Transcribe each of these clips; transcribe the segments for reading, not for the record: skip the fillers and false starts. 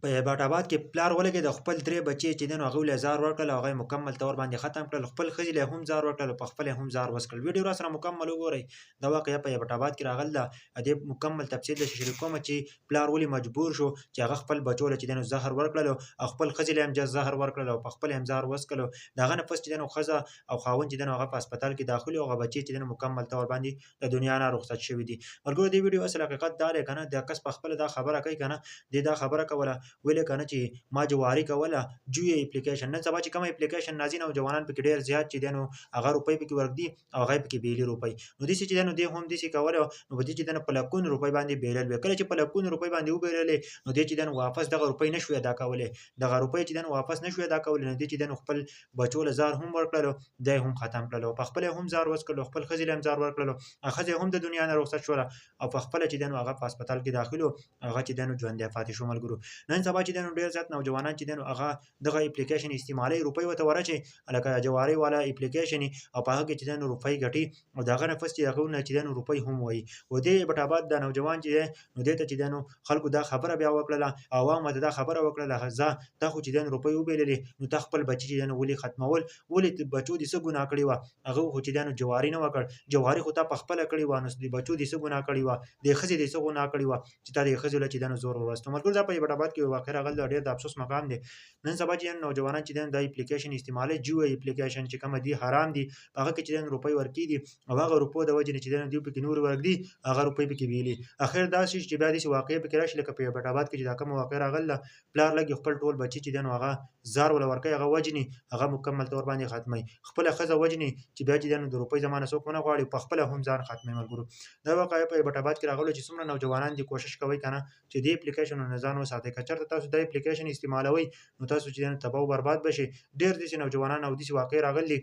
په هیبت آباد کې پلار ولګېد او خپل 3 بچي چې دي نو هغوی له زار ورکړل او هغه یې مکمل طور باندې ختم کړل. خپل ښځې له یې هم زار ورکړل او په خپله یې هم زار وڅکړل. ویډیو راسره مکمل وګورئ. دا واقعه په هیبت آباد کې راغلې ده. د دې مکمل تفصیل درته شریکومه چې پلار ولې مجبور شو چې هغه خپل بچو له چې دی نو زهر ورکړلو او خپل ښځې له یې هم زهر ورکړل او په خپله یې هم زهر وڅکلو. د هغه نه پس چې دی نو ښځه او خاوند چې دی نو هغه په هسپتال کې داخل وو او هغه بچي چې دی نو مکمل طور باندې د دنیا نه رخصت شوي دي. ملګرو دې ویډیو اصل حقیقت دا دی که نه، دا کس پخپله دا خبره کوي که نه، دې دا خبره کوله ویل یې که نه چې ما جواري کوله جوی اپلیکیشن. نن سبا چې کومه اپلیکیشن راځي نوجوانان پکې ډېر زیات چې دی نو هغه روپۍ پکې ورږدي او هغه یې پکې بیلي روپۍ. نو داسې چې دی نو دې هم داسې کوله، نو په دې چې دی نو په لکونو روپۍ باندې بیلل وې. کله چې په لکونو روپۍ باندې وبیللې نو دې چې دی نو واپس دغه روپۍ نه شوې ادا کولی. دغه روپۍ چې دی نو واپس نه شوې ادا کولی، نو دې چې دی نو خپل بچو له زار هم ورکړلو، دا یې هم ختم کړل او په خپله یې هم زار وڅکلو، خپل ښځې له هم زار ورکړلو، ښځه یې هم د دنیا نه رخصت شوله او په خپله چې دی نو هغه په هسپتال کې داخل وو، هغه چې دی نو ژوندی پاتې شو. ملګرو نن سبا چې دی نو ډېر زیات نوجوانان چې دی نو هغه دغه اپلیکیشن استعمالوي، روپۍ ورته ورچوي لکه جواري والا اپلیکیشن او په هغه کې چې دی نو روپۍ ګټي او د هغه نه پس چې هغو نه چې دی نو روپۍ هم وایي. و دې هیبت آباد دا نوجوان چې دی نو دې ته چې دی نو خلکو دا خبره بیا وکړله، عوامو ته دا خبره وکړله ځه تا خو چې دی نو روپۍ وبیللې نو تا خپل بچي چې دی نو ولې ختمول، ولې بچو دې څه ګناه کړې وه؟ هغه خو چې دی نو جواري نه وکړ، جواري خو تا پخپله کړې وه، نو د بچو دې څه ګناه کړې وه؟ دې ښځې دې څه ګناه کړې وه چې تا دې ښځو له چې دی نو زور وروستو. ملګرو دا په هیبت آباد کې یو واقعه راغلې ده، ډېر د افسوس مقام دی. نن سبا چې نوجوانان چې دی نو دا اپلیکیشن استعمالوي، جیو اپلیکیشن چې کومه دي حرام دي، په هغه کې چې دی نو روپۍ ورکېږي او هغه روپو د وجې نه چې دی نو دوی پکې نورې ورږدي، هغه روپۍ پکې بیلي. اخر دا شي چې بیا داسې واقعې پکې راشي لکه په هیبت آباد کې چې دا کومه واقعه راغلې ده. پلار لګي خپل ټول بچي چې دی نو هغه زار وله ورکوي، هغه وژني، هغه مکمل طور باندې ختموي، خپله ښځه وژني چې بیا چې دی نو د روپۍ زمانه څوک ونه غواړي، په خپله هم ځان ختموي. ملګرو دا واقعه په هیبت آباد کې راغلې چې څومره نوجوانان دې کوشش کوئ که نه چې دې اپلیکیشنونو نه ځان وساتئ. که چېرته تاسو دا اپلیکیشن استعمالوئ نو تاسو چې دی نو تباه او برباد به شئ. ډېر داسې نوجوانان او داسې واقعې راغلي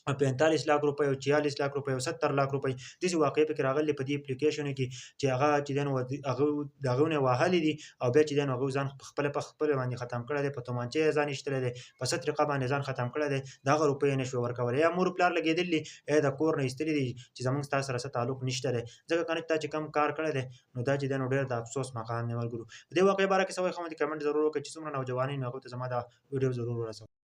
45 लाख रुपए او 46 लाख रुपए او 70 लाख रुपए داسې واقعې پکې راغلي په دې اپلیکیشنو کې چې هغه چې دی نو د هغو نه وهلي دي او بیا چې دی نو هغو ځان په خپله باندې ختم کړی دی، په تومانچه یې ځان ایستلی دی، په څه طریقه باندې ځان ختم کړی دی، د هغه روپۍ یې نه شوې ورکولی. یا مور پلار لګېدلي دي یا د کور نه ایستلي دي چې زموږ ستا سره څه تعلق نشته دی، ځکه که نه تا چې کوم کار کړی دی نو دا چې دی نو ډېر د افسوس مقام دی. ملګرو په دې واقعې باره کې څه وایي خو مې کمنټ ضرور وکړئ چې څومره نوجوانان هغو ته زما دا ویډیو ضرور ورسوئ.